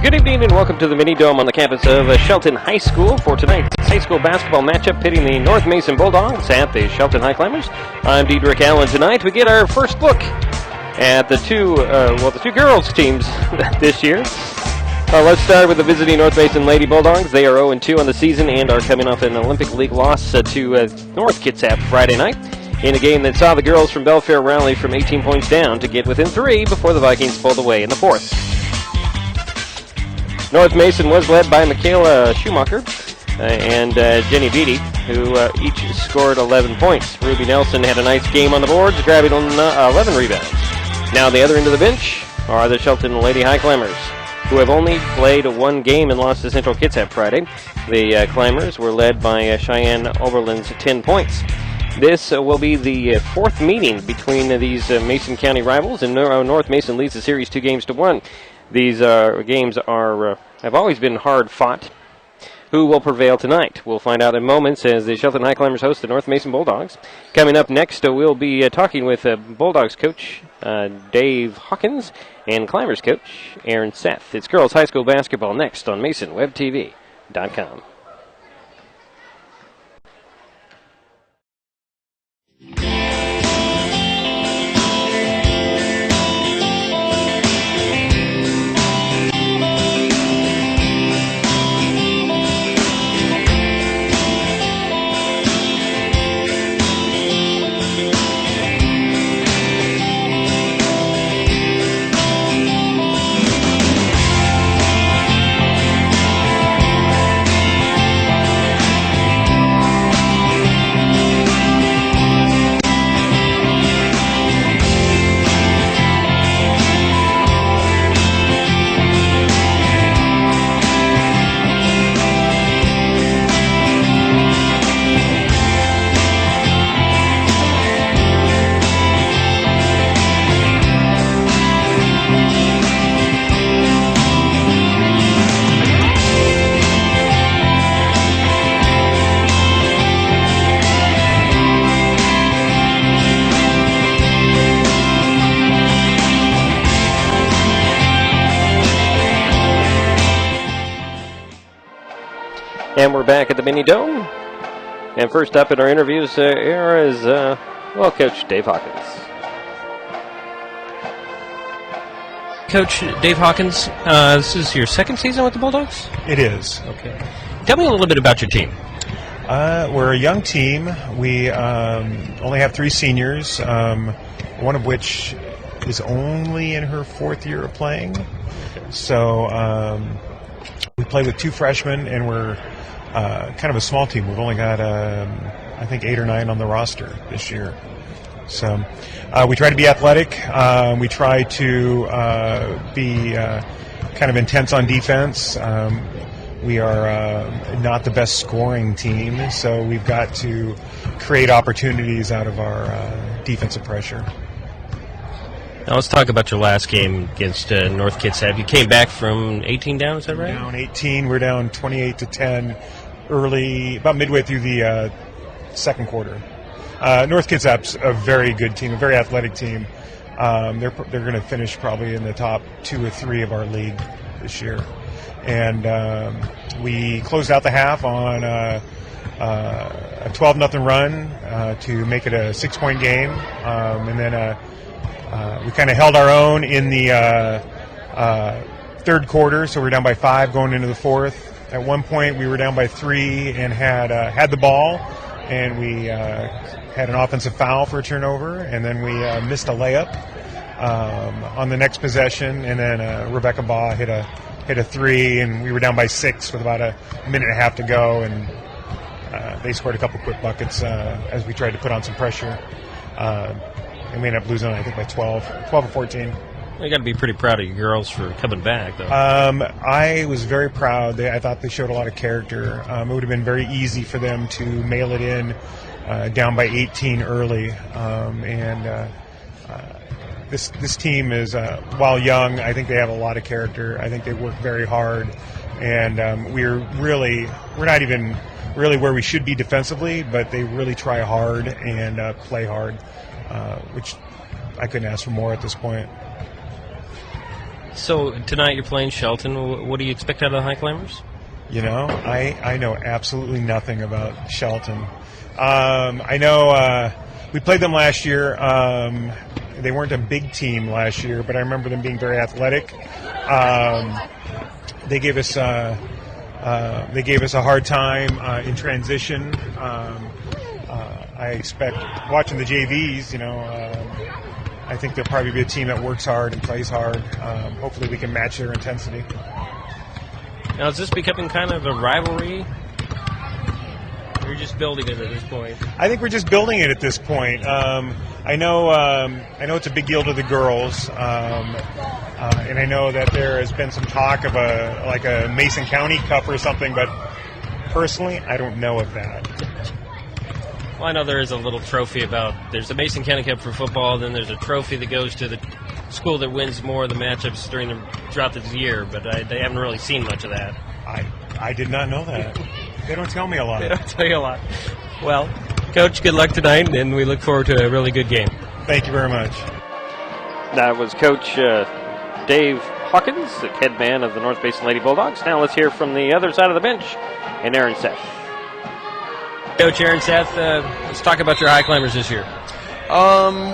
Good evening and welcome to the Mini Dome on the campus of Shelton High School for tonight's high school basketball matchup pitting the North Mason Bulldogs at the Shelton High Climbers. I'm Diedrich Allen. Tonight we get our first look at the two girls teams this year. Let's start with the visiting North Mason Lady Bulldogs. They are 0-2 on the season and are coming off an Olympic League loss to North Kitsap Friday night in a game that saw the girls from Belfair rally from 18 points down to get within 3 before the Vikings pulled away in the fourth. North Mason was led by Michaela Schumacher and Jenny Beatty, who each scored 11 points. Ruby Nelson had a nice game on the boards, grabbing 11 rebounds. Now the other end of the bench are the Shelton Lady High Climbers, who have only played one game and lost to Central Kitsap Friday. The Climbers were led by Cheyenne Oberlin's 10 points. This will be the fourth meeting between these Mason County rivals, and North Mason leads the series 2-1. These games have always been hard fought. Who will prevail tonight? We'll find out in moments as the Shelton High Climbers host the North Mason Bulldogs. Coming up next, we'll be talking with Bulldogs coach Dave Hawkins and Climbers coach Aaron Seth. It's girls high school basketball next on MasonWebTV.com. And we're back at the Mini Dome. And first up in our interviews here is, Coach Dave Hawkins. Coach Dave Hawkins, this is your second season with the Bulldogs? It is. Okay. Tell me a little bit about your team. We're a young team. We only have 3 seniors, one of which is only in her 4th year of playing. So we play with 2 freshmen, and we're kind of a small team. We've only got, I think, 8 or 9 on the roster this year. So we try to be athletic. We try to be kind of intense on defense. We are not the best scoring team, so we've got to create opportunities out of our defensive pressure. Now let's talk about your last game against North Kitsap. You came back from 18 down, is that right? Down 18. We're down 28-10 early, about midway through the second quarter. North Kitsap's a very good team, a very athletic team. They're going to finish probably in the top 2 or 3 of our league this year. And we closed out the half on a 12-0 run to make it a 6-point game. And then we kind of held our own in the third quarter, so we're down by 5 going into the fourth. At one point, we were down by 3 and had the ball, and we had an offensive foul for a turnover, and then we missed a layup on the next possession, and then Rebecca Baugh hit a 3, and we were down by 6 with about a minute and a half to go, and they scored a couple quick buckets as we tried to put on some pressure. And we ended up losing, I think, by 12 or 14. You got to be pretty proud of your girls for coming back, though. I was very proud. I thought they showed a lot of character. It would have been very easy for them to mail it in down by 18 early. This team is, while young, I think they have a lot of character. I think they work very hard, and we're not even really where we should be defensively, but they really try hard and play hard, which I couldn't ask for more at this point. So tonight you're playing Shelton. What do you expect out of the High Climbers? You know, I know absolutely nothing about Shelton. I know we played them last year. They weren't a big team last year, but I remember them being very athletic. They gave us a hard time in transition. I expect watching the JVs. I think they'll probably be a team that works hard and plays hard. Hopefully, we can match their intensity. Now, is this becoming kind of a rivalry? Or you're just building it at this point? I think we're just building it at this point. I know it's a big deal to the girls, and I know that there has been some talk of a Mason County Cup or something, but personally, I don't know of that. Well, I know there is a little trophy there's a Mason County Cup for football, then there's a trophy that goes to the school that wins more of the matchups throughout the year, but they haven't really seen much of that. I did not know that. They don't tell me a lot. They don't tell you a lot. Well, Coach, good luck tonight, and we look forward to a really good game. Thank you very much. That was Coach Dave Hawkins, the head man of the North Basin Lady Bulldogs. Now let's hear from the other side of the bench, and Aaron Seth. Coach Aaron Seth, let's talk about your High Climbers this year.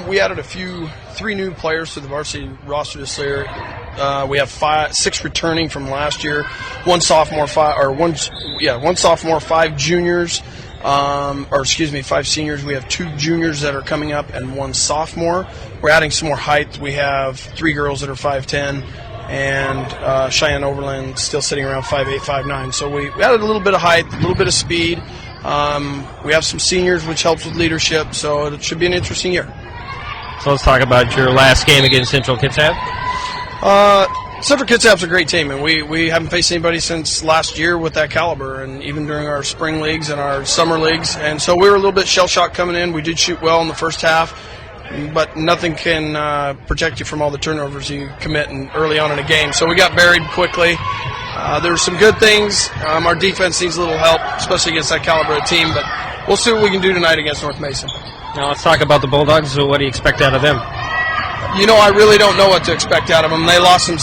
We added three new players to the varsity roster this year. We have 6 returning from last year, one sophomore, 5 juniors, 5 seniors. We have 2 juniors that are coming up and 1 sophomore. We're adding some more height. We have 3 girls that are 5'10", and Cheyenne Overland still sitting around 5'8", 5'9". So we added a little bit of height, a little bit of speed. We have some seniors, which helps with leadership, so it should be an interesting year. So let's talk about your last game against Central Kitsap. Central Kitsap's a great team, and we haven't faced anybody since last year with that caliber, and even during our spring leagues and our summer leagues. And so we were a little bit shell-shocked coming in. We did shoot well in the first half, but nothing can protect you from all the turnovers you commit early on in a game. So we got buried quickly. There were some good things. Our defense needs a little help, especially against that caliber of team, but we'll see what we can do tonight against North Mason. Now let's talk about the Bulldogs. So what do you expect out of them? I really don't know what to expect out of them. They lost some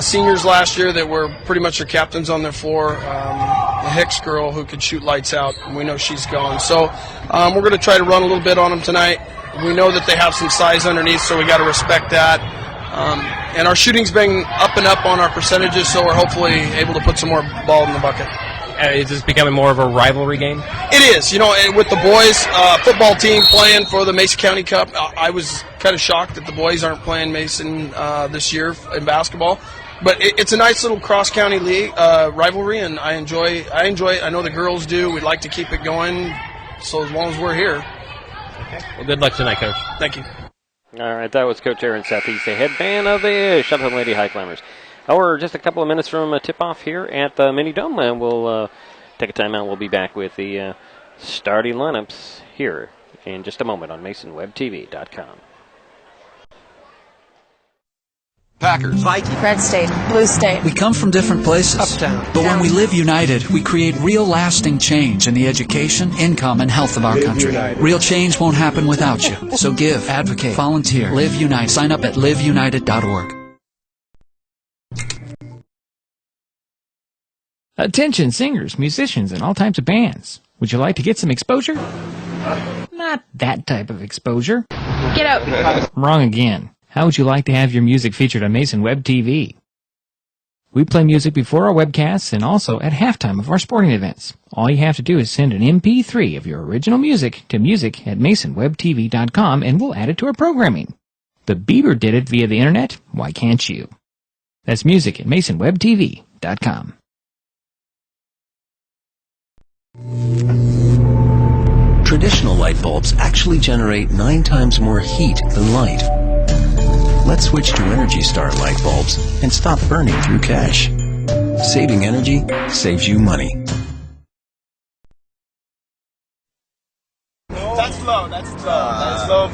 seniors last year that were pretty much their captains on their floor. The Hicks girl who could shoot lights out, and we know she's gone. So we're going to try to run a little bit on them tonight. We know that they have some size underneath, so we got to respect that. And our shooting's been up and up on our percentages, so we're hopefully able to put some more ball in the bucket. Is this becoming more of a rivalry game? It is. With the boys, football team playing for the Mason County Cup, I was kind of shocked that the boys aren't playing Mason this year in basketball. But it's a nice little cross-county league rivalry, and I enjoy it. I know the girls do. We'd like to keep it going, so as long as we're here. Okay. Well, good luck tonight, Coach. Thank you. All right, that was Coach Aaron Seth. He's the head man of the Shelton Lady High Climbers. We're just a couple of minutes from a tip-off here at the Mini Dome, and we'll take a timeout. We'll be back with the starting lineups here in just a moment on MasonWebTV.com. Packers, Vikings, Red State, Blue State. we come from different places. Uptown. But when we live united, we create real lasting change in the education, income, and health of our country. Real change won't happen without you. So give, advocate, volunteer, live united. Sign up at liveunited.org. Attention singers, musicians, and all types of bands. Would you like to get some exposure? Not that type of exposure. Get out. Wrong again. How would you like to have your music featured on Mason Web TV? We play music before our webcasts and also at halftime of our sporting events. All you have to do is send an MP3 of your original music to music@masonwebtv.com and we'll add it to our programming. The Bieber did it via the internet. Why can't you? That's music@masonwebtv.com. Traditional light bulbs actually generate 9 times more heat than light. Let's switch to Energy Star light bulbs and stop burning through cash. Saving energy saves you money. That's low. That's low.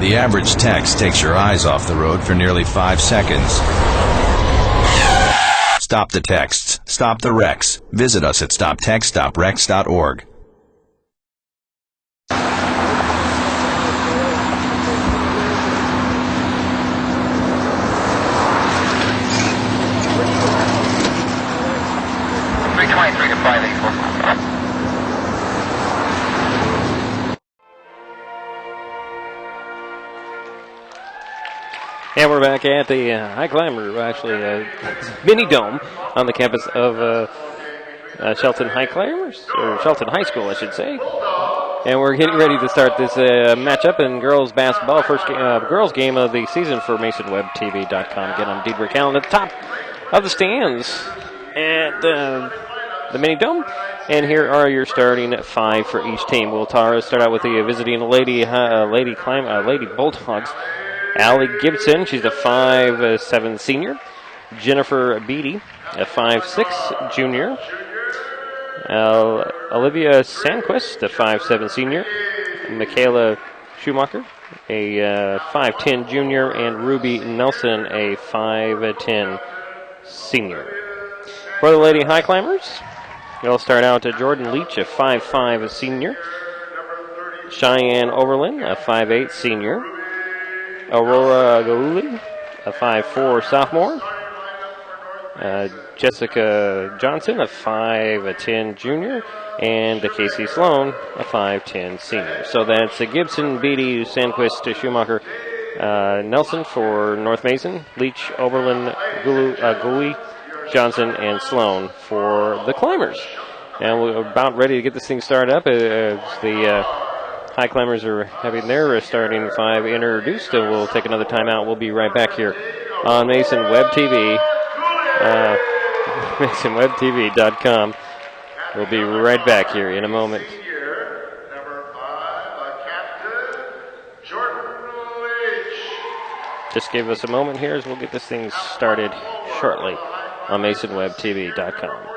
The average text takes your eyes off the road for nearly 5 seconds. Stop the texts. Stop the wrecks. Visit us at stoptextstoprex.org. And we're back at the High Climber, actually, mini dome on the campus of Shelton High Climbers, or Shelton High School, I should say. And we're getting ready to start this matchup in girls basketball, first girls game of the season for MasonWebTV.com. Again, I'm Diedrich Allen at the top of the stands at the mini dome. And here are your starting 5 for each team. We'll start out with the visiting Lady Bulldogs. Allie Gibson, she's a 5'7" senior. Jennifer Beatty, a 5'6" junior. Olivia Sandquist, a 5'7" senior. Michaela Schumacher, a 5'10" junior. And Ruby Nelson, a 5'10" senior. For the Lady High Climbers, we'll start out to Jordan Leach, a 5'5" senior. Cheyenne Overland, a 5'8" senior. Aurora Gauli, a 5'4" sophomore. Jessica Johnson, a 5'10" junior. And Casey Sloan, a 5'10" senior. So that's Gibson, Beatty, Sandquist, Schumacher, Nelson for North Mason, Leach, Oberlin, Gauli, Johnson, and Sloan for the Climbers. And we're about ready to get this thing started up as the High Climbers are having their starting 5 introduced. So we'll take another timeout. We'll be right back here on Mason Web TV, MasonWebTV.com. We'll be right back here in a moment. Just give us a moment here as we'll get this thing started shortly on MasonWebTV.com.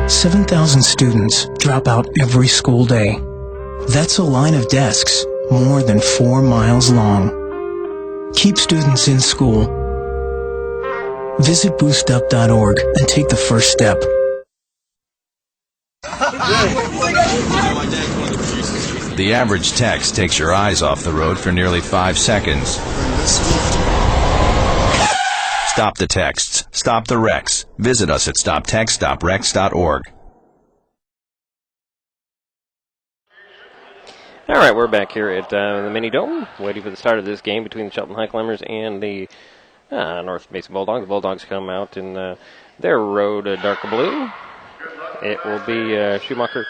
$7,000 students drop out every school day. That's a line of desks more than 4 miles long. Keep students in school. Visit boostup.org and take the first step. The average text takes your eyes off the road for nearly 5 seconds. Stop the texts. Stop the wrecks. Visit us at stoptextstopwrecks.org. All right, we're back here at the Mini Dome, waiting for the start of this game between the Shelton High Climbers and the North Mason Bulldogs. The Bulldogs come out in their road dark blue. It will be Schumacher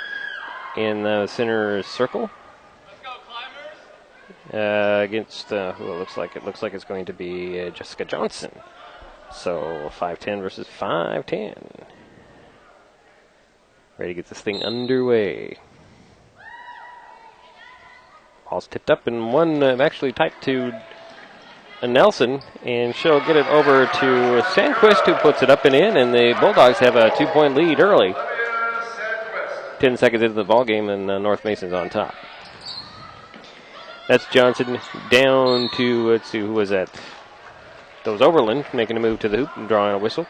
in the center circle against who it looks like. It looks like it's going to be Jessica Johnson. So 5'10" versus 5'10". Ready to get this thing underway. Ball's tipped up and one actually typed to Nelson, and she'll get it over to Sandquist, who puts it up and in, and the Bulldogs have a 2-point lead early. 10 seconds into the ball game, and North Mason's on top. That's Johnson down to, let's see, who was that? That was Overland making a move to the hoop and drawing a whistle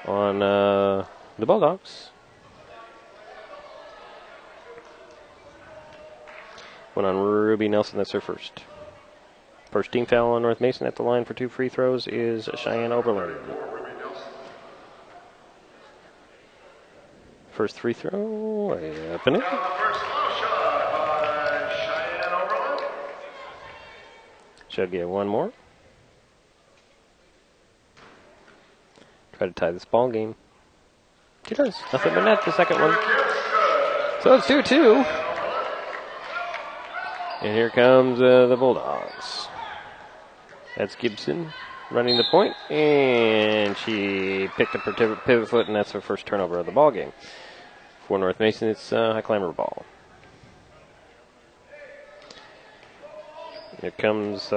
on the Bulldogs. One on Ruby Nelson, that's her first. First team foul on North Mason at the line for 2 free throws is Cheyenne Oberlin. First free throw, up and in. She'll get one more. Try to tie this ball game. She does. Nothing but net, the second one. So it's 2-2. And here comes the Bulldogs. That's Gibson running the point, and she picked up her pivot foot, and that's her first turnover of the ball game. For North Mason, it's High Climber ball. Here comes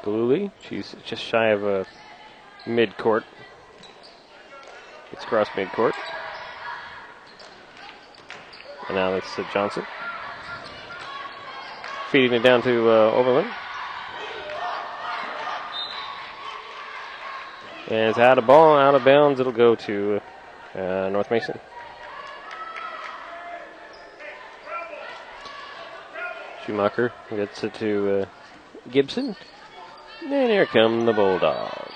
Galuli. She's just shy of mid-court. It's across mid-court. And now that's Johnson. Feeding it down to Overland. And it's out of bounds. It'll go to North Mason. Schumacher gets it to Gibson. And here come the Bulldogs.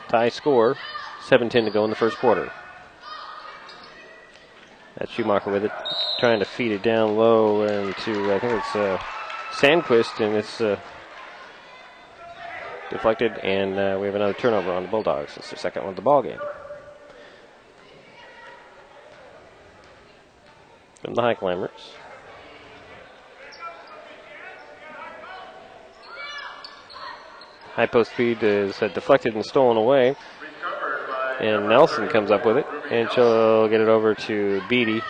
Tie score, 7:10 to go in the first quarter. That's Schumacher with it, trying to feed it down low into, I think it's Sandquist, and it's deflected, and we have another turnover on the Bulldogs. It's the second one of the ball game. From the High Climbers. High post feed is deflected and stolen away. And Nelson comes up with it, and she'll get it over to Beatty.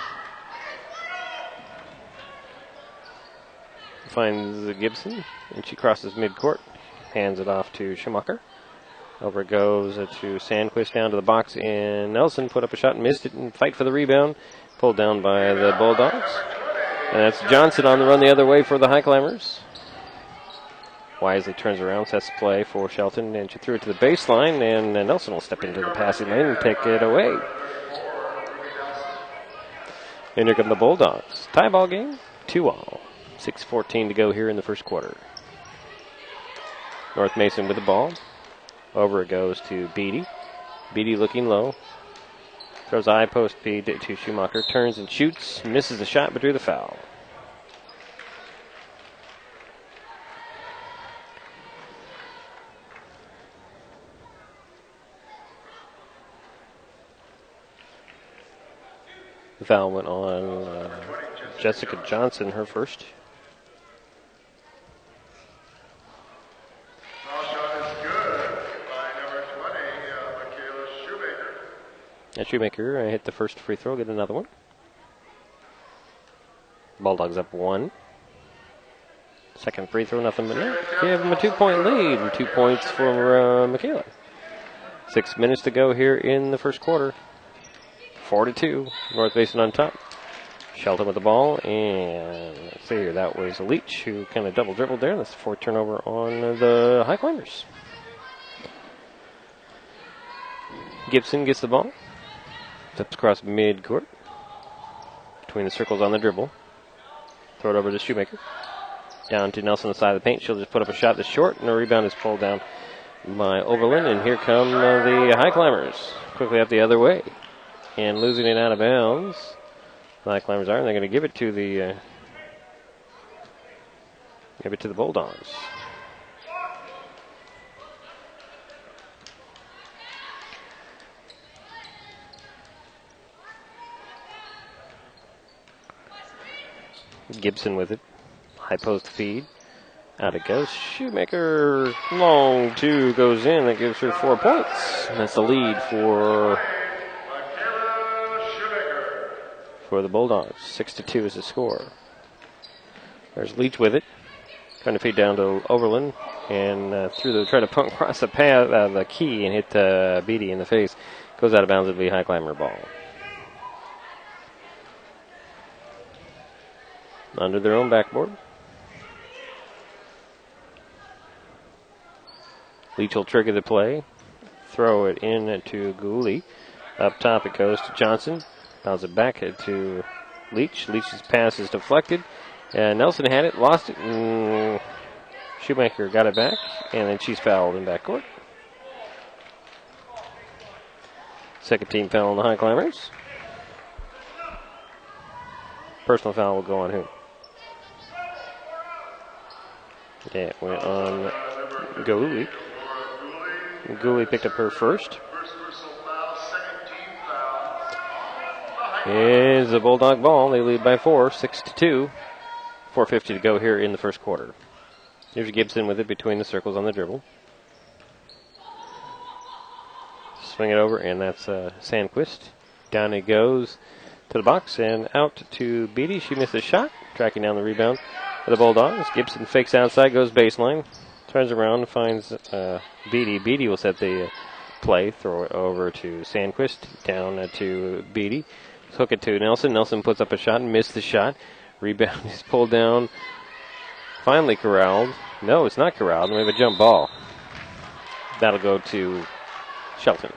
Finds Gibson, and she crosses midcourt, hands it off to Schumacher. Over it goes to Sandquist down to the box, and Nelson put up a shot and missed it, and fight for the rebound. Pulled down by the Bulldogs. And that's Johnson on the run the other way for the High Climbers. Wisely turns around, sets play for Shelton, and she threw it to the baseline, and Nelson will step into the passing lane and take it away. And here come the Bulldogs. Tie ball game, 2-all. 6:14 to go here in the first quarter. North Mason with the ball. Over it goes to Beatty. Beatty looking low. Throws a high post feed to Schumacher. Turns and shoots. Misses the shot, but drew the foul. The foul went on Jessica Johnson, her first. And Shoemaker hit the first free throw, get another one. Bulldogs up 1. Second free throw, nothing but net. Give them a 2-point lead, and 2 points for Michaela. 6 minutes to go here in the first quarter. 4-2, North Mason on top. Shelton with the ball, and let's see here, that was Leach who kind of double dribbled there. That's the fourth turnover on the High Climbers. Gibson gets the ball. Steps across mid-court. Between the circles on the dribble. Throw it over to Shoemaker. Down to Nelson on the side of the paint. She'll just put up a shot that's short, and the rebound is pulled down by Oberlin. And here come the High Climbers. Quickly up the other way. And losing it out of bounds. The High Climbers are, and they're going to give it to the Bulldogs. Gibson with it. High post feed. Out it goes. Shoemaker, long two, goes in. That gives her 4 points. And that's the lead for the Bulldogs. 6-2 is the score. There's Leach with it. Trying to feed down to Oberlin. And try to punk across the key and hit Beatty in the face. Goes out of bounds. It'll be High Climber ball. Under their own backboard. Leach will trigger the play. Throw it in to Gooley. Up top it goes to Johnson. Bounce it back to Leach. Leach's pass is deflected. And Nelson had it, lost it, and Shoemaker got it back. And then she's fouled in backcourt. Second team foul on the High Climbers. Personal foul will go on who? Yeah, it went on Gooley. Gooley picked up her first. Is the Bulldog ball. They lead by 4, 6-2. 4:50 to go here in the first quarter. Here's Gibson with it between the circles on the dribble. Swing it over, and that's Sandquist. Down it goes to the box and out to Beatty. She missed a shot. Tracking down the rebound for the Bulldogs. Gibson fakes outside, goes baseline. Turns around, finds Beatty. Beatty will set the play. Throw it over to Sandquist. Down to Beatty. Hook it to Nelson. Nelson puts up a shot and missed the shot. Rebound is pulled down. Finally corralled. No, it's not corralled. We have a jump ball. That'll go to Shelton.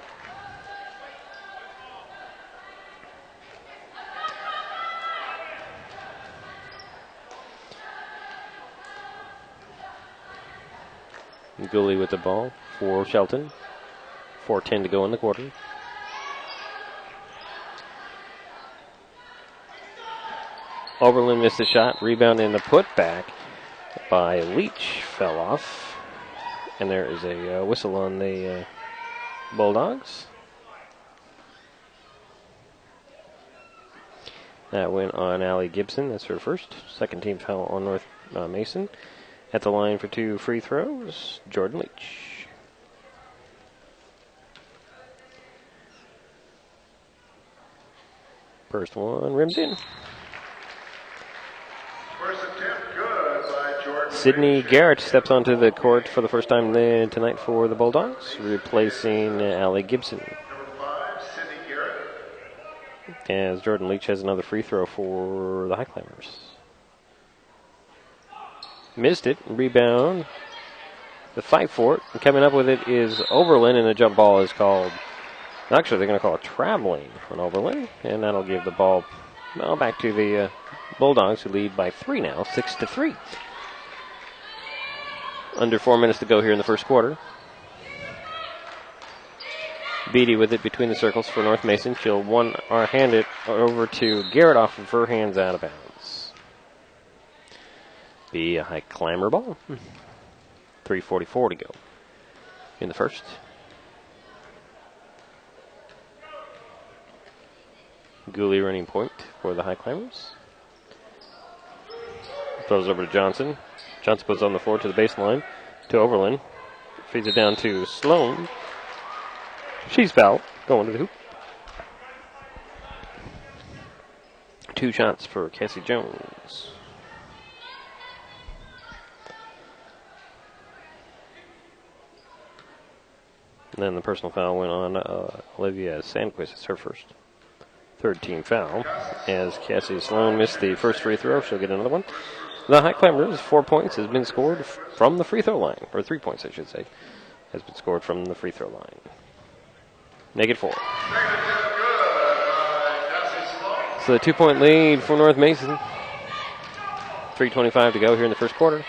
Gooley with the ball for Shelton. 4:10 to go in the quarter. Oberlin missed a shot. Rebound in the putback by Leach. Fell off. And there is a whistle on the Bulldogs. That went on Allie Gibson. That's her first. Second team foul on North Mason. At the line for 2 free throws, Jordan Leach. First one rimmed in. First attempt good by Jordan. Sydney Garrett steps onto the court for the first time tonight for the Bulldogs, replacing Allie Gibson. Number 5, Sydney Garrett. As Jordan Leach has another free throw for the High Climbers. Missed it. Rebound. The fight for it. And coming up with it is Oberlin, and the jump ball is called. Actually, they're going to call it traveling on Oberlin, and that'll give the ball back to the Bulldogs, who lead by 3 now, 6-3. Under 4 minutes to go here in the first quarter. Beatty with it between the circles for North Mason. She'll hand it over to Garrett off of her hands out of bounds. Be a High Climber ball. 3:44 to go in the first. Gooley running point for the High Climbers. Throws over to Johnson. Johnson puts on the floor to the baseline to Oberlin. Feeds it down to Sloan. She's fouled. Going to the hoop. 2 shots for Cassie Jones. And then the personal foul went on Olivia Sandquist. It's her first. Third team foul. As Cassie Sloan missed the first free throw, she'll get another one. The High Climbers, 4 points has been scored from the free throw line. Or 3 points, I should say, has been scored from the free throw line. -4. So the 2-point lead for North Mason. 3:25 to go here in the first quarter.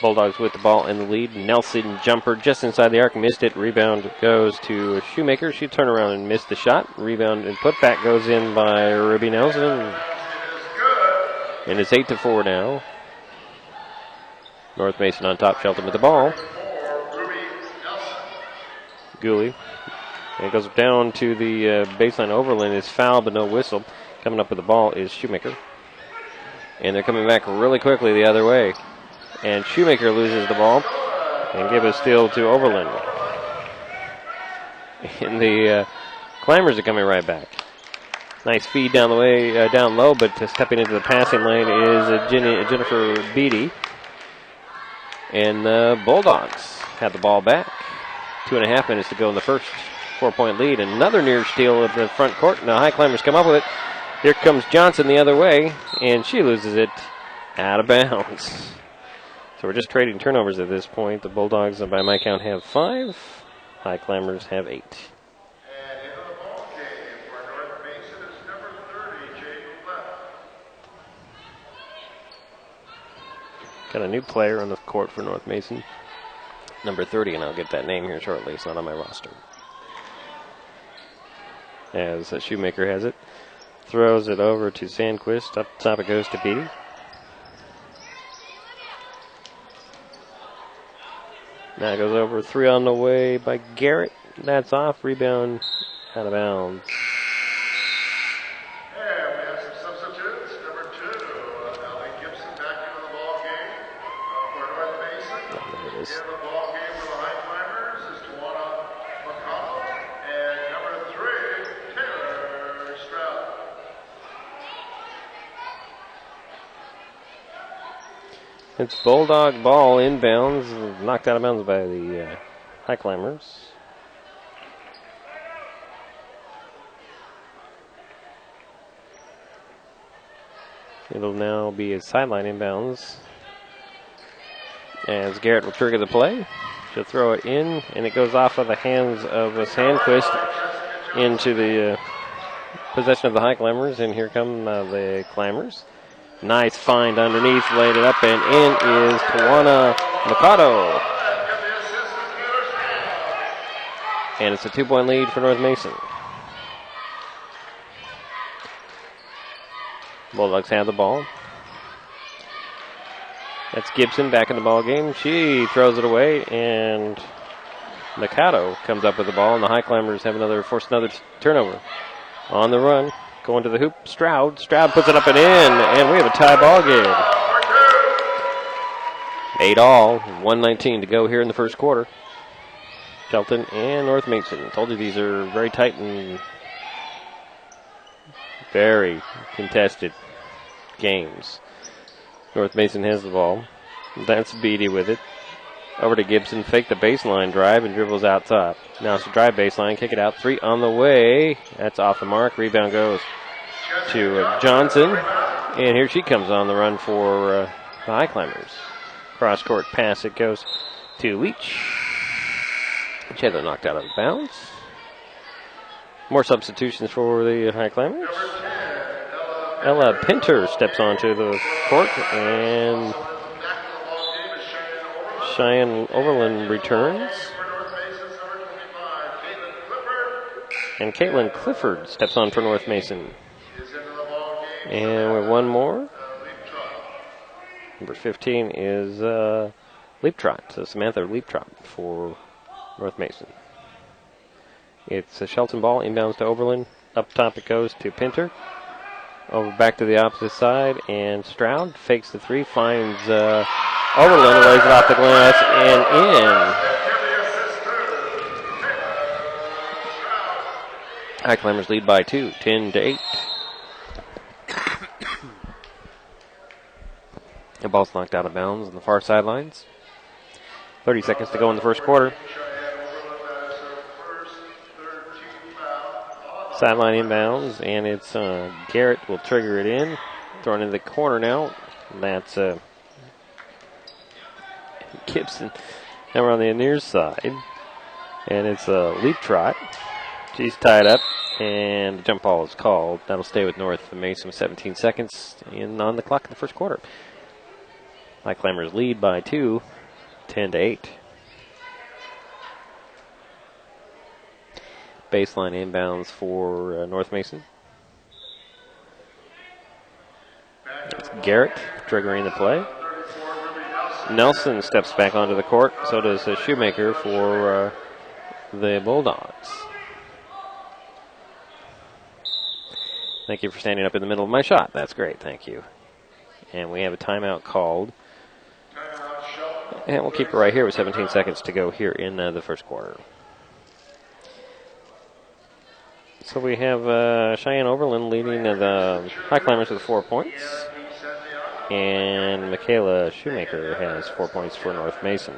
Bulldogs with the ball in the lead. Nelson jumper just inside the arc, missed it. Rebound goes to Shoemaker. She turned around and missed the shot. Rebound and putback goes in by Ruby Nelson. And it's 8-4 now. North Mason on top. Shelton with the ball. Gooley. And it goes down to the baseline. Oberlin is fouled, but no whistle. Coming up with the ball is Shoemaker. And they're coming back really quickly the other way. And Shoemaker loses the ball and give a steal to Oberlin. And the Climbers are coming right back. Nice feed down the way, down low, but stepping into the passing lane is Jennifer Beatty. And the Bulldogs have the ball back. 2.5 minutes to go in the first. 4-point lead. Another near steal of the front court. Now High Climbers come up with it. Here comes Johnson the other way, and she loses it out of bounds. So we're just trading turnovers at this point. The Bulldogs, by my count, have 5. High Climbers have 8. And into the ball game for North Mason is number 30, Jaden Left. Got a new player on the court for North Mason. Number 30, and I'll get that name here shortly. It's not on my roster. As Shoemaker has it. Throws it over to Sandquist. Up top it goes to Beatty. Now it goes over 3 on the way by Garrett. That's off. Rebound out of bounds. And we have some substitutes. Number 2, Allie Gibson back into the ball game for North Mason. Oh, there it is. In the ball game for the High Climbers is Tawana McConnell. And number 3, Taylor Stroud. It's Bulldog ball inbounds, knocked out of bounds by the High Climbers. It'll now be a sideline inbounds as Garrett will trigger the play. She'll throw it in, and it goes off of the hands of Sandquist into the possession of the High Climbers, and here come the Climbers. Nice find underneath, laid it up, and in is Tawana Mikado. And it's a 2-point lead for North Mason. Bulldogs have the ball. That's Gibson back in the ball game. She throws it away, and Mikado comes up with the ball, and the High Climbers have force another turnover. On the run, going to the hoop, Stroud. Stroud puts it up and in, and we have a tie ball game. 8-all, 1:19 to go here in the first quarter. Shelton and North Mason. Told you these are very tight and very contested games. North Mason has the ball. That's Beatty with it. Over to Gibson, fake the baseline drive and dribbles out top. Now it's a drive baseline, kick it out, 3 on the way. That's off the mark. Rebound goes to Johnson. And here she comes on the run for the High Climbers. Cross court pass, it goes to Leach. Chandler knocked out of bounds. More substitutions for the High Climbers. Ella Pinter steps onto the court, and Cheyenne Overland returns. And Caitlin Clifford steps on for North Mason. And with one more. Number 15 is Leaptrot. So Samantha Leaptrot for North Mason. It's a Shelton ball, inbounds to Overland. Up top it goes to Pinter. Over back to the opposite side, and Stroud fakes the 3, finds Overland, lays it off the glass, and in. High Climbers lead by 2, 10-8. The ball's knocked out of bounds on the far sidelines. 30 seconds to go in the first quarter. Sideline inbounds, and it's Garrett will trigger it in. Thrown into the corner now. That's Gibson. Now we're on the near side. And it's a leap trot. She's tied up, and the jump ball is called. That'll stay with North Mason with 17 seconds on the clock in the first quarter. High Climbers lead by 2, 10-8. Baseline inbounds for North Mason. It's Garrett triggering the play. Nelson steps back onto the court. So does Shoemaker for the Bulldogs. Thank you for standing up in the middle of my shot. That's great. Thank you. And we have a timeout called. And we'll keep it right here with 17 seconds to go here in the first quarter. So we have Cheyenne Overland leading the High Climbers with 4 points. And Michaela Shoemaker has 4 points for North Mason.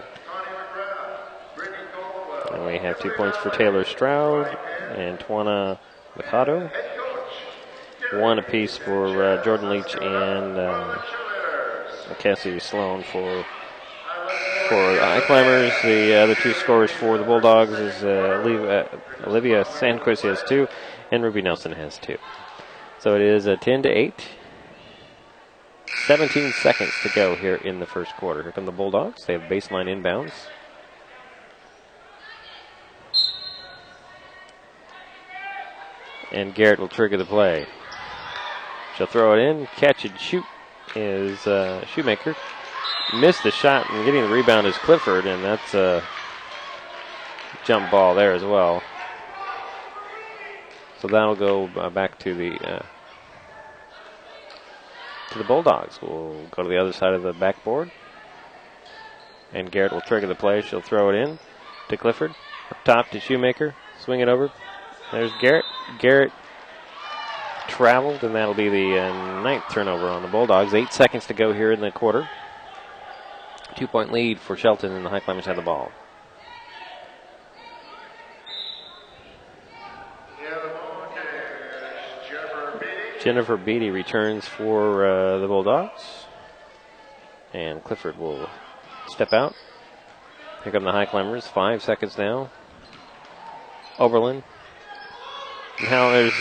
And we have 2 points for Taylor Stroud and Tawana Mikado. 1 apiece for Jordan Leach and Cassie Sloan for the High Climbers. The other 2 scorers for the Bulldogs is Olivia Sandquist has 2, and Ruby Nelson has 2. So it is 10-8. 17 seconds to go here in the first quarter. Here come the Bulldogs. They have baseline inbounds. And Garrett will trigger the play. She'll throw it in. Catch and shoot is Shoemaker. Missed the shot, and getting the rebound is Clifford, and that's a jump ball there as well. So that'll go back to the Bulldogs. We'll go to the other side of the backboard. And Garrett will trigger the play. She'll throw it in to Clifford. Up top to Shoemaker. Swing it over. There's Garrett. Garrett traveled, and that'll be the 9th turnover on the Bulldogs. 8 seconds to go here in the quarter. 2-point lead for Shelton, and the High Climbers have the ball. Jennifer Beatty returns for the Bulldogs. And Clifford will step out. Here come the high climbers. 5 seconds now. Oberlin. Now there's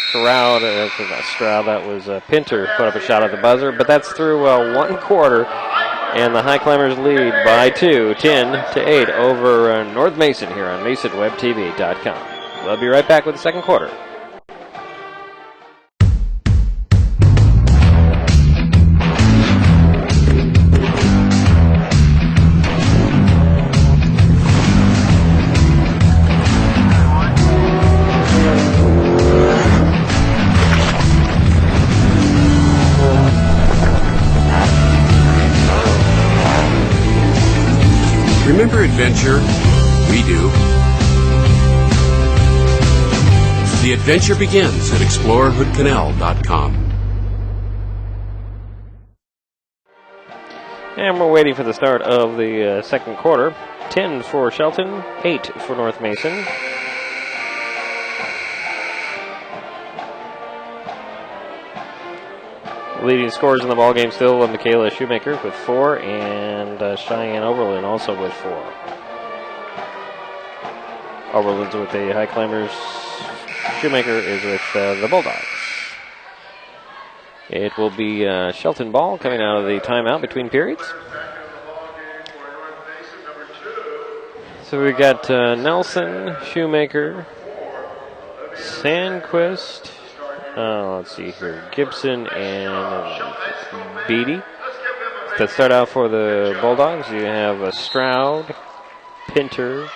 Stroud. That's not Stroud. That was Pinter put up a shot at the buzzer. But that's through 1 quarter. And the high climbers lead by 2, 10-8 over North Mason here on MasonWebTV.com. We'll be right back with the second quarter. Remember adventure? We do. The adventure begins at ExploreHoodCanal.com. And we're waiting for the start of the second quarter. 10 for Shelton, 8 for North Mason. Leading scorers in the ballgame still Michaela Shoemaker with 4, and Cheyenne Oberlin also with 4. Oberlin's with the high climbers. Shoemaker is with the Bulldogs. It will be Shelton ball coming out of the timeout between periods. So we got Nelson, Shoemaker, Sandquist. Let's see here. Gibson and Beatty. To start out for the Bulldogs, you have Stroud, Pinter,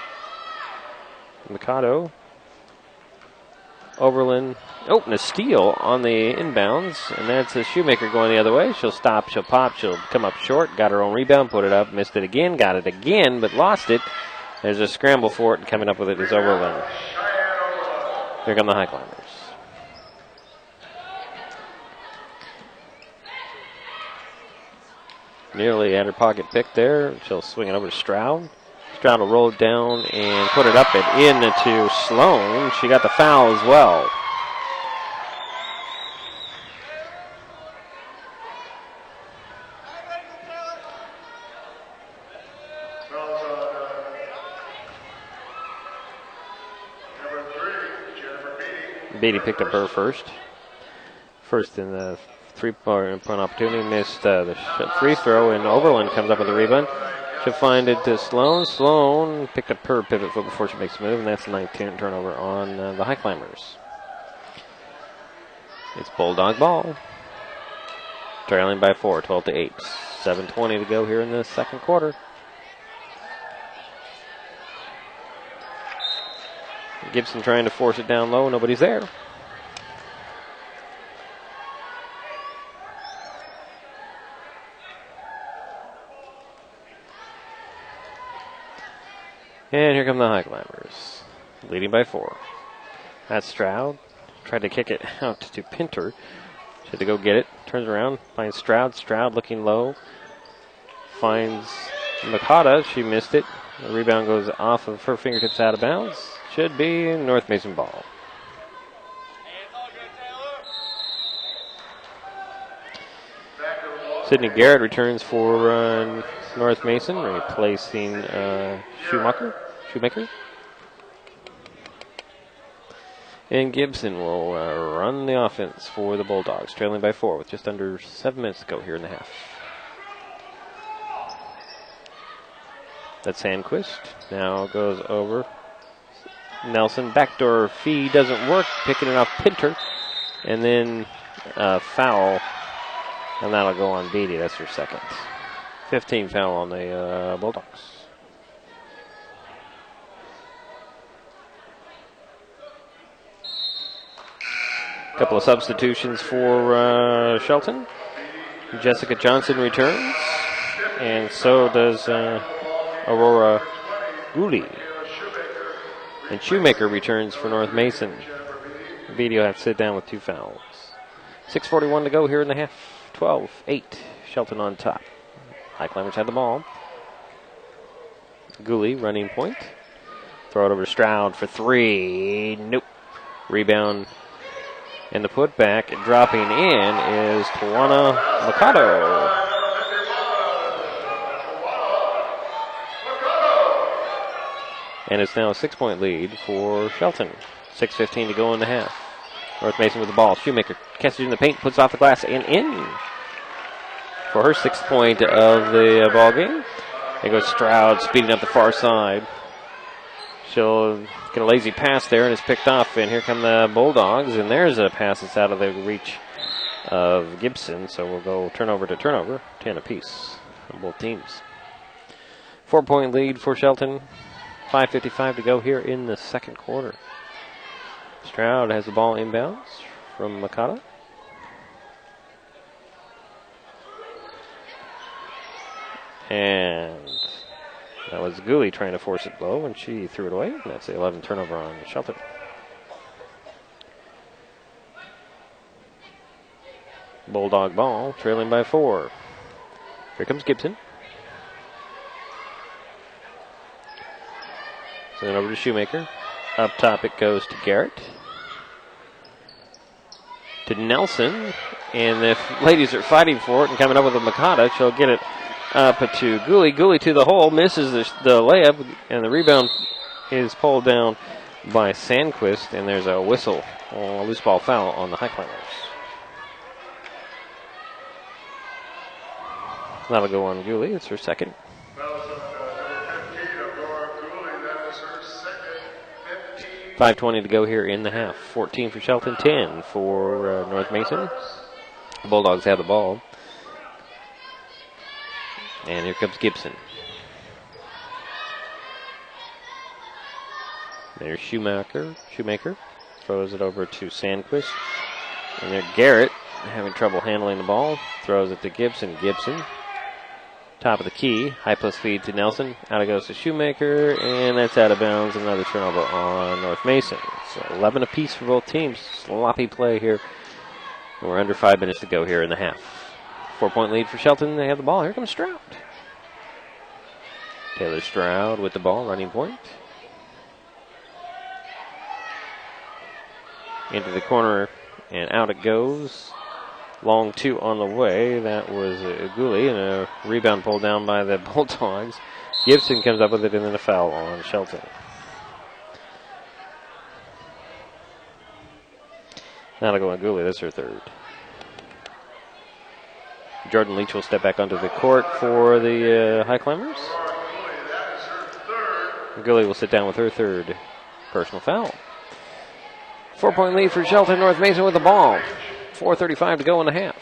Mikado, Oberlin. Oh, and a steal on the inbounds, and that's a Shoemaker going the other way. She'll stop, she'll pop, she'll come up short. Got her own rebound, put it up, missed it again, got it again, but lost it. There's a scramble for it, and coming up with it is Oberlin. Here come the high climbers. Nearly at her pocket pick there. She'll swing it over to Stroud. Stroud will roll it down and put it up and in to Sloan. She got the foul as well. Beatty picked up her first. First in the three-point opportunity, missed the free throw, and Oberlin comes up with a rebound. She'll find it to Sloan. Sloan picked up her pivot foot before she makes a move, and that's the 9th turnover on the high climbers. It's Bulldog ball. Trailing by 4, 12-8. 7:20 to go here in the second quarter. Gibson trying to force it down low. Nobody's there. And here come the high climbers, leading by 4. That's Stroud. Tried to kick it out to Pinter. She had to go get it. Turns around, finds Stroud. Stroud looking low. Finds Makata. She missed it. The rebound goes off of her fingertips out of bounds. Should be North Mason ball. Sydney Garrett returns for North Mason, replacing Shoemaker. And Gibson will run the offense for the Bulldogs, trailing by 4 with just under 7 minutes to go here in the half. That's Sandquist. Now goes over. Nelson, backdoor feed doesn't work, picking it off Pinter. And then foul, and that'll go on Beatty. That's her second. 15 foul on the Bulldogs. A couple of substitutions for Shelton. Jessica Johnson returns, and so does Aurora Gooley. And Shoemaker returns for North Mason. Beatty will have to sit down with 2 fouls. 6:41 to go here in the half. 12-8. Shelton on top. High climbers have the ball. Gooley running point. Throw it over to Stroud for 3. Nope. Rebound. And the putback dropping in is Tawana Mikado. And it's now a 6-point lead for Shelton. 6:15 to go in the half. North Mason with the ball. Shoemaker catches it in the paint, puts it off the glass, and in for her 6th point of the ball game. There goes Stroud speeding up the far side. She'll get a lazy pass there, and it's picked off. And here come the Bulldogs, and there's a pass that's out of the reach of Gibson. So we'll go turnover to turnover, 10 apiece on both teams. 4-point lead for Shelton. 5:55 to go here in the second quarter. Stroud has the ball inbounds from Makata. And that was Gooley trying to force it low, and she threw it away. And that's the 11th turnover on Shelton. Bulldog ball, trailing by 4. Here comes Gibson. So then over to Shoemaker. Up top it goes to Garrett. To Nelson. And the ladies are fighting for it and coming up with a Makata. She'll get it up to Gooley. Gooley to the hole. Misses the layup. And the rebound is pulled down by Sandquist. And there's a whistle. A loose ball foul on the High Climbers. That'll go on Gooley. It's her second. 5:20 to go here in the half. 14 for Shelton, 10 for North Mason. The Bulldogs have the ball. And here comes Gibson. There's Shoemaker. Throws it over to Sandquist. And there Garrett having trouble handling the ball. Throws it to Gibson. Top of the key. High post feed to Nelson. Out it goes to Shoemaker. And that's out of bounds. Another turnover on North Mason. So 11 apiece for both teams. Sloppy play here. And we're under 5 minutes to go here in the half. 4-point lead for Shelton. They have the ball. Here comes Stroud. Taylor Stroud with the ball. Running point. Into the corner. And out it goes. Long 2 on the way. That was Gooley, and a rebound pulled down by the Bulldogs. Gibson comes up with it, and then a foul on Shelton. That'll go on Gooley. That's her third. Jordan Leach will step back onto the court for the High Climbers. Gooley will sit down with her third personal foul. 4-point lead for Shelton. North Mason with the ball. 4:35 to go in the half.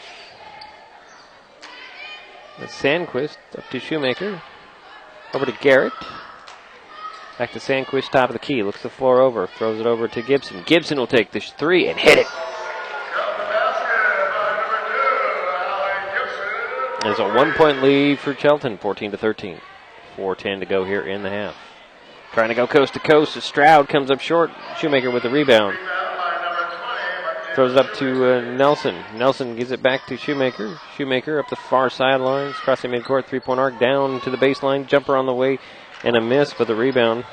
That's Sandquist up to Shoemaker. Over to Garrett. Back to Sandquist, top of the key. Looks the floor over. Throws it over to Gibson. Gibson will take this 3 and hit it. There's a 1-point lead for Shelton, 14-13. 4:10 to go here in the half. Trying to go coast to coast as Stroud comes up short. Shoemaker with the rebound. Throws it up to Nelson. Nelson gives it back to Shoemaker. Shoemaker up the far sidelines, crossing midcourt, 3-point arc, down to the baseline. Jumper on the way, and a miss, but the rebound.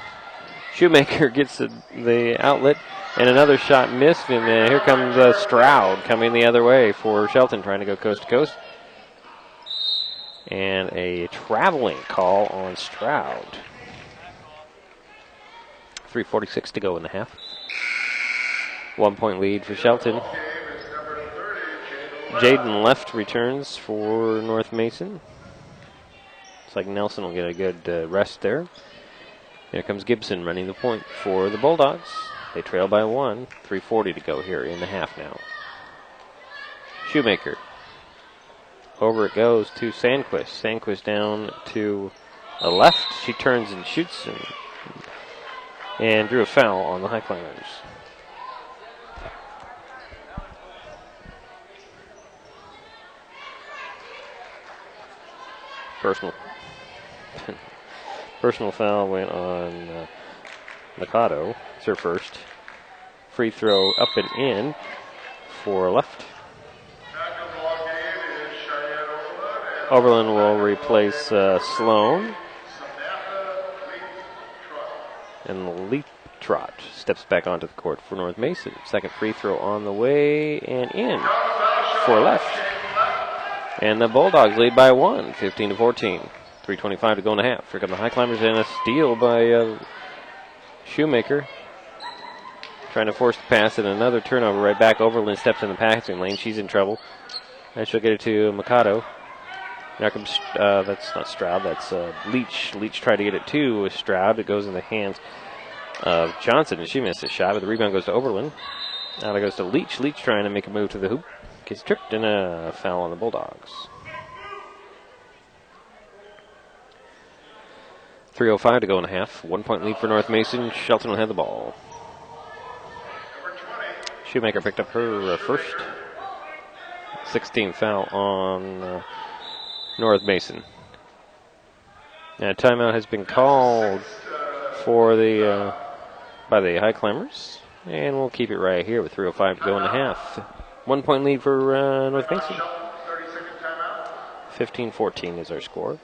Shoemaker gets the outlet, and another shot missed, and here comes Stroud coming the other way for Shelton, trying to go coast to coast. And a traveling call on Stroud. 3:46 to go in the half. 1-point lead for Shelton. Jaden Left returns for North Mason. Looks like Nelson will get a good rest there. Here comes Gibson running the point for the Bulldogs. They trail by 1. 3:40 to go here in the half now. Shoemaker. Over it goes to Sandquist. Sandquist down to the left. She turns and shoots and drew a foul on the High Climbers. Personal foul went on Mikado. It's her first. Free throw up and in for Left. Oberlin will replace Sloan. And Leaptrot steps back onto the court for North Mason. Second free throw on the way and in for Left. And the Bulldogs lead by 1, 15-14. 3:25 to go in the half. Here come the High Climbers and a steal by Shoemaker trying to force the pass, and another turnover right back. Overland steps in the passing lane. She's in trouble. And she'll get it to Mikado. Now comes, that's not Stroud, that's Leach. Leach tried to get it to Stroud. It goes in the hands of Johnson, and she missed a shot, but the rebound goes to Oberlin. Now it goes to Leach. Leach trying to make a move to the hoop. Gets tripped, and a foul on the Bulldogs. 3:05 to go in the half. 1 point lead for North Mason. Shelton will have the ball. Shoemaker picked up her first 16th foul on North Mason. Now, timeout has been called for the by the High Climbers, and we'll keep it right here with 3:05 to go in the half. 1 point lead for North Mason. 15-14 is our score.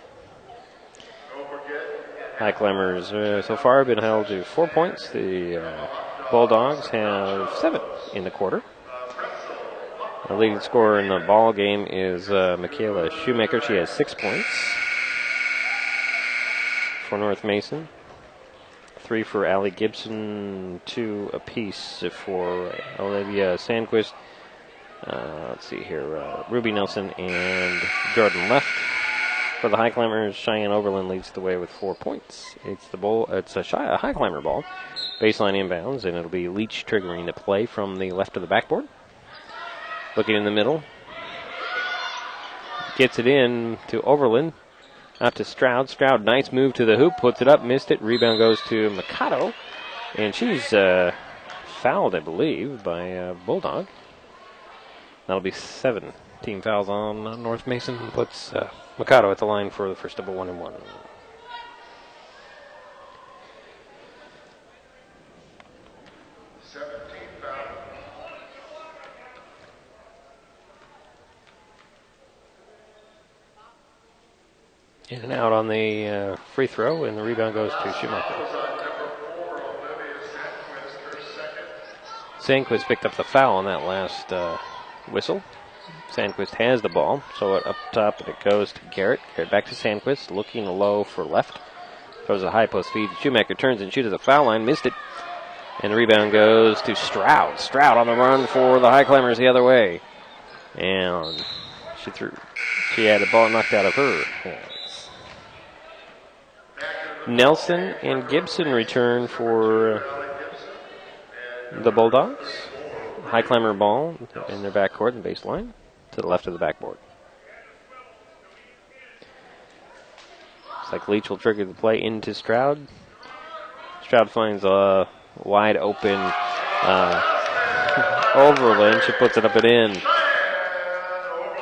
High Climbers so far have been held to 4 points. The Bulldogs have 7 in the quarter. The leading scorer in the ball game is Michaela Shoemaker. She has 6 points for North Mason. 3 for Allie Gibson, 2 apiece for Olivia Sandquist. Let's see here, Ruby Nelson and Jordan Left. For the High Climbers, Cheyenne Oberlin leads the way with 4 points. It's a High Climber ball, baseline inbounds, and it'll be Leach triggering the play from the left of the backboard. Looking in the middle, gets it in to Oberlin, out to Stroud. Stroud, nice move to the hoop, puts it up, missed it. Rebound goes to Mikado, and she's fouled, I believe, by Bulldog. That'll be 7 team fouls on North Mason. Puts Mikado at the line for the first double 1-and-1. In and out on the free throw, and the rebound goes to Schumacher. Sandquist picked up the foul on that last whistle. Sandquist has the ball, so up top it goes to Garrett. Garrett back to Sandquist, looking low for left. Throws a high post feed. Schumacher turns and shoots at the foul line, missed it. And the rebound goes to Stroud. Stroud on the run for the High Climbers the other way. And she had the ball knocked out of her hands. Nelson and Gibson return for the Bulldogs. High Climber ball in their backcourt and baseline to the left of the backboard. Looks like Leach will trigger the play into Stroud. Stroud finds a wide open Overland. She puts it up and in.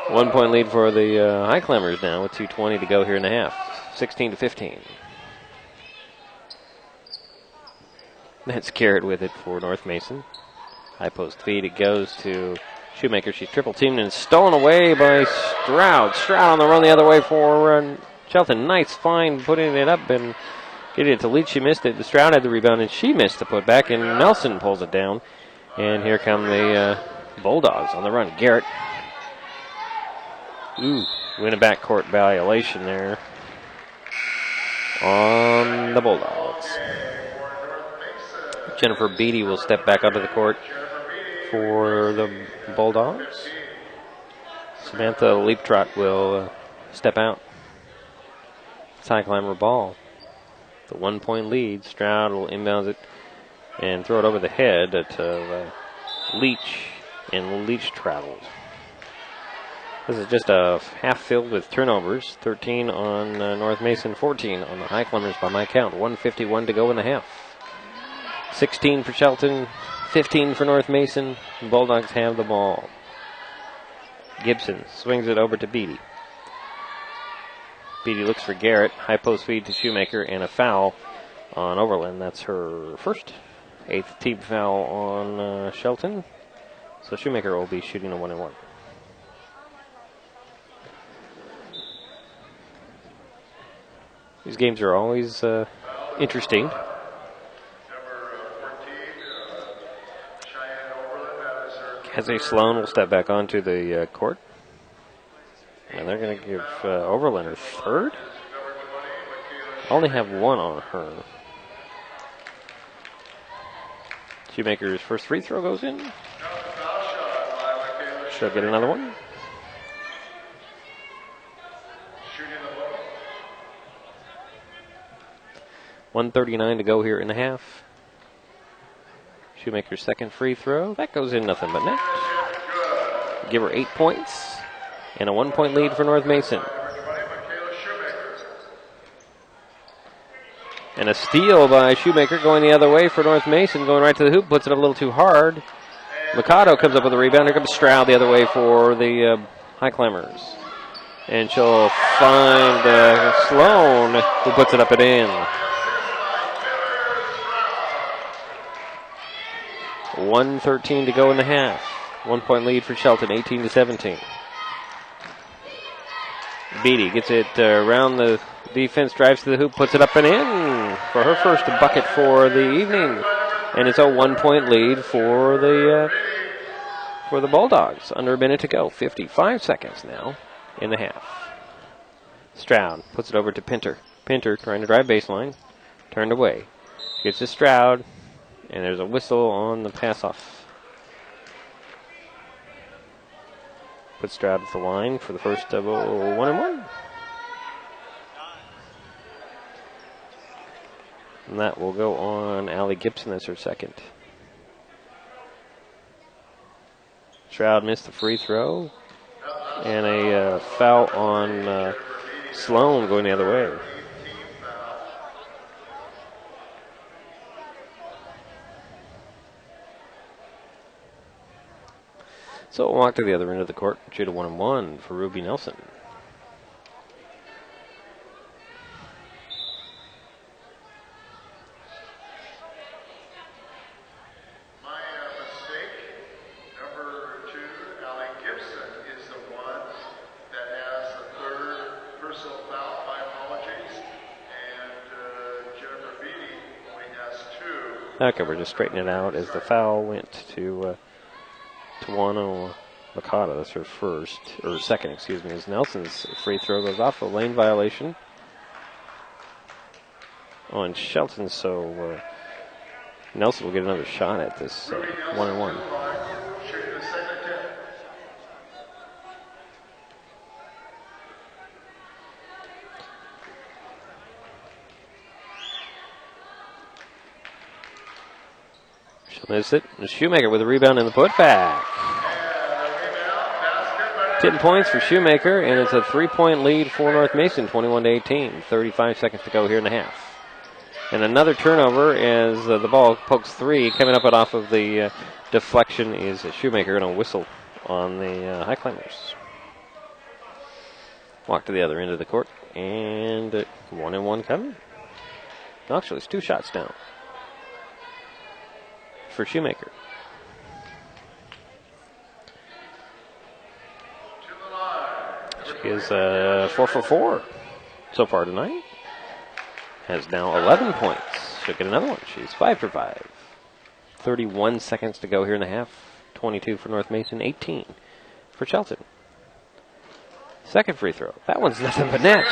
1 point lead for the High Climbers now with 2:20 to go here in the half. 16-15. That's Garrett with it for North Mason. High post feed. It goes to Shoemaker. She's triple teamed and stolen away by Stroud. Stroud on the run the other way for Shelton. Nice find putting it up and getting it to Leach. She missed it. The Stroud had the rebound and she missed the putback, and Nelson pulls it down. And here come the Bulldogs on the run. Garrett. Win a backcourt violation there on the Bulldogs. Jennifer Beatty will step back onto the court for the Bulldogs. Samantha Leaptrot will step out. It's High Climber ball. The 1 point lead. Stroud will inbound it and throw it over the head to Leach, and Leach travels. This is just a half filled with turnovers. 13 on North Mason, 14 on the High Climbers by my count. 1:51 to go in the half. 16 for Shelton, 15 for North Mason. Bulldogs have the ball. Gibson swings it over to Beatty. Beatty looks for Garrett. High post feed to Shoemaker and a foul on Overland. That's her first. 8th team foul on Shelton. So Shoemaker will be shooting a 1-and-1. These games are always interesting. Cassie Sloan will step back onto the court. And they're going to give Overland her third. Only have one on her. Shoemaker's first free throw goes in. She'll get another one. Shooting the ball. 1:39 to go here in the half. Shoemaker's second free throw. That goes in nothing but net. Give her 8 points. And a 1-point lead for North Mason. And a steal by Shoemaker going the other way for North Mason. Going right to the hoop. Puts it up a little too hard. Mikado comes up with a rebound. Here comes Stroud the other way for the High Climbers. And she'll find Sloan, who puts it up and in. 1:13 to go in the half. 1-point lead for Shelton, 18-17. Beatty gets it around the defense, drives to the hoop, puts it up and in for her first bucket for the evening. And it's a 1-point lead for the Bulldogs. Under a minute to go. 55 seconds now in the half. Stroud puts it over to Pinter. Pinter trying to drive baseline. Turned away. Gets to Stroud. And there's a whistle on the pass-off. Put Stroud at the line for the first 1-and-1. And that will go on Allie Gibson as her second. Stroud missed the free throw. And a foul on Sloan going the other way. So we'll walk to the other end of the court. Shoot a 1-and-1 for Ruby Nelson. My mistake. Number 2, Allie Gibson, is the one that has the third personal foul. My apologies. And Jennifer Beatty only has 2. Okay, we're just straightening it out as the foul went to Tawano Mikado. That's her second, as Nelson's free throw goes off. A lane violation on Shelton, so Nelson will get another shot at this 1-and-1. Shooting the second attempt. She'll miss it. And Shoemaker with a rebound in the putback. 10 points for Shoemaker, and it's a 3-point lead for North Mason, 21-18. 35 seconds to go here in the half. And another turnover as the ball pokes three. Coming up and off of the deflection is Shoemaker, and a whistle on the High Climbers. Walk to the other end of the court, and 1-and-1 coming. Actually, it's 2 shots down for Shoemaker. She is 4 for 4 so far tonight. Has now 11 points. She'll get another one. She's 5 for 5. 31 seconds to go here in the half. 22 for North Mason, 18 for Shelton. Second free throw. That one's nothing but net.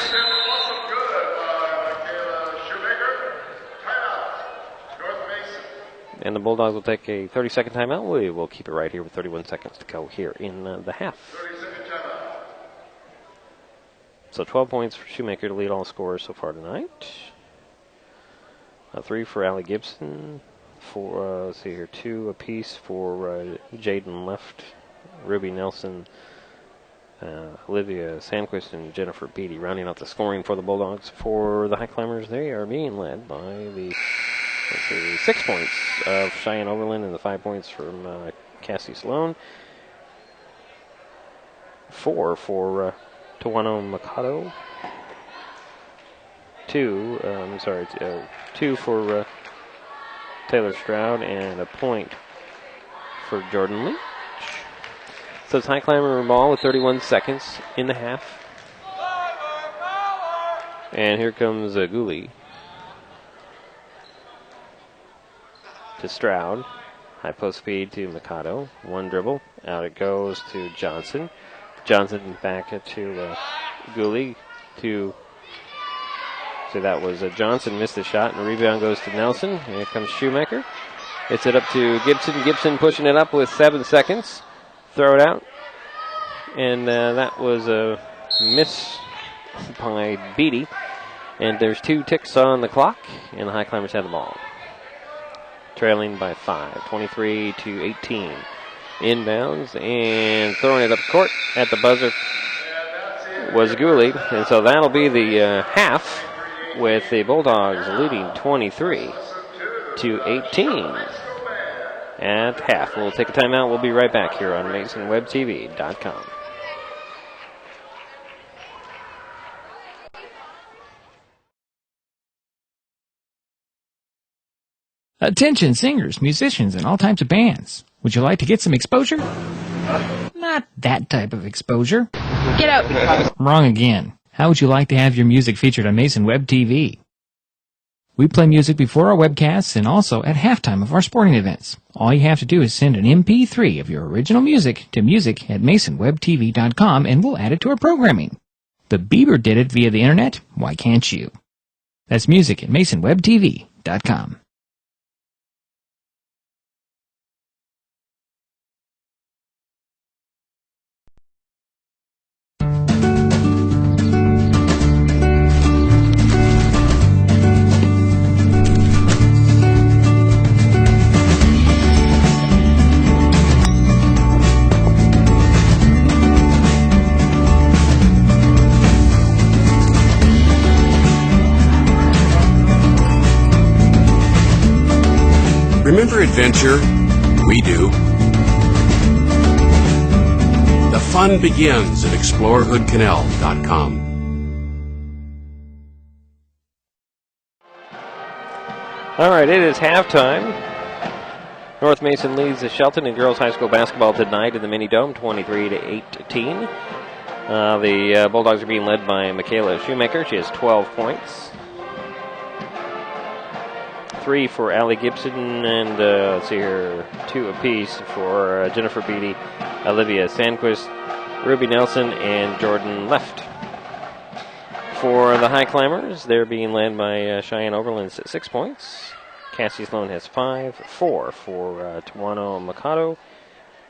And the Bulldogs will take a 30-second timeout. We will keep it right here with 31 seconds to go here in the half. 30-second timeout. So 12 points for Shoemaker to lead all scorers so far tonight. 3 for Allie Gibson. 4, let's see here, 2 apiece for Jaden Left, Ruby Nelson, Olivia Sandquist, and Jennifer Beatty. Rounding out the scoring for the Bulldogs. For the High Climbers, they are being led by the 6 points of Cheyenne Overland and the 5 points from Cassie Sloan. 4 for Tawano Mikado. 2 for Taylor Stroud, and a point for Jordan Leach. So it's High Climber ball with 31 seconds in the half. And here comes Gooley to Stroud. High post speed to Mikado. One dribble. Out it goes to Johnson. Johnson back to Gooley. So that was Johnson missed the shot, and the rebound goes to Nelson. Here comes Shoemaker. It's it up to Gibson. Gibson pushing it up with 7 seconds. Throw it out. And that was a miss by Beatty. And there's 2 ticks on the clock, and the High Climbers have the ball. Trailing by 5, 23-18. Inbounds, and throwing it up court at the buzzer was Gooley. And so that'll be the half, with the Bulldogs leading 23-18 at half. We'll take a timeout. We'll be right back here on MasonWebTV.com. Attention singers, musicians, and all types of bands. Would you like to get some exposure? Not that type of exposure. Get out. Wrong again. How would you like to have your music featured on Mason Web TV? We play music before our webcasts and also at halftime of our sporting events. All you have to do is send an MP3 of your original music to music@MasonWebTV.com and we'll add it to our programming. The Bieber did it via the internet. Why can't you? That's music@MasonWebTV.com. Remember adventure? We do. The fun begins at ExploreHoodCanal.com. All right, it is halftime. North Mason leads the Shelton in girls high school basketball tonight in the Mini Dome, 23-18. The Bulldogs are being led by Michaela Shoemaker. She has 12 points. 3 for Allie Gibson, and let's see here, 2 apiece for Jennifer Beatty, Olivia Sandquist, Ruby Nelson, and Jordan Left. For the High Climbers, they're being led by Cheyenne Oberlin's 6 points. Cassie Sloan has 5, 4 for Tawana Mikado,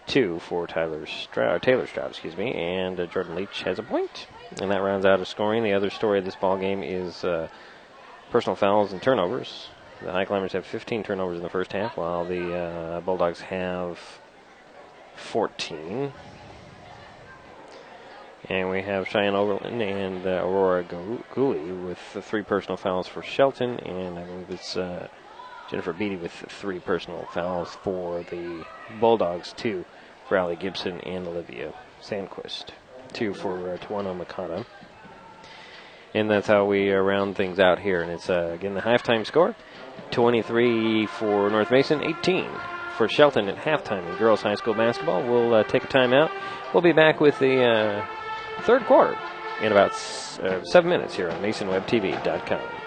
2 for Taylor Stroud, and Jordan Leach has a point. And that rounds out of scoring. The other story of this ball game is personal fouls and turnovers. The High Climbers have 15 turnovers in the first half, while the Bulldogs have 14. And we have Cheyenne Oberlin and Aurora Gooley with 3 personal fouls for Shelton, and I believe it's Jennifer Beatty with 3 personal fouls for the Bulldogs, 2 for Allie Gibson and Olivia Sandquist, 2 for Tawana Mikado. And that's how we round things out here. And it's, again, the halftime score, 23 for North Mason, 18 for Shelton at halftime in girls high school basketball. We'll take a timeout. We'll be back with the third quarter in about 7 minutes here on MasonWebTV.com.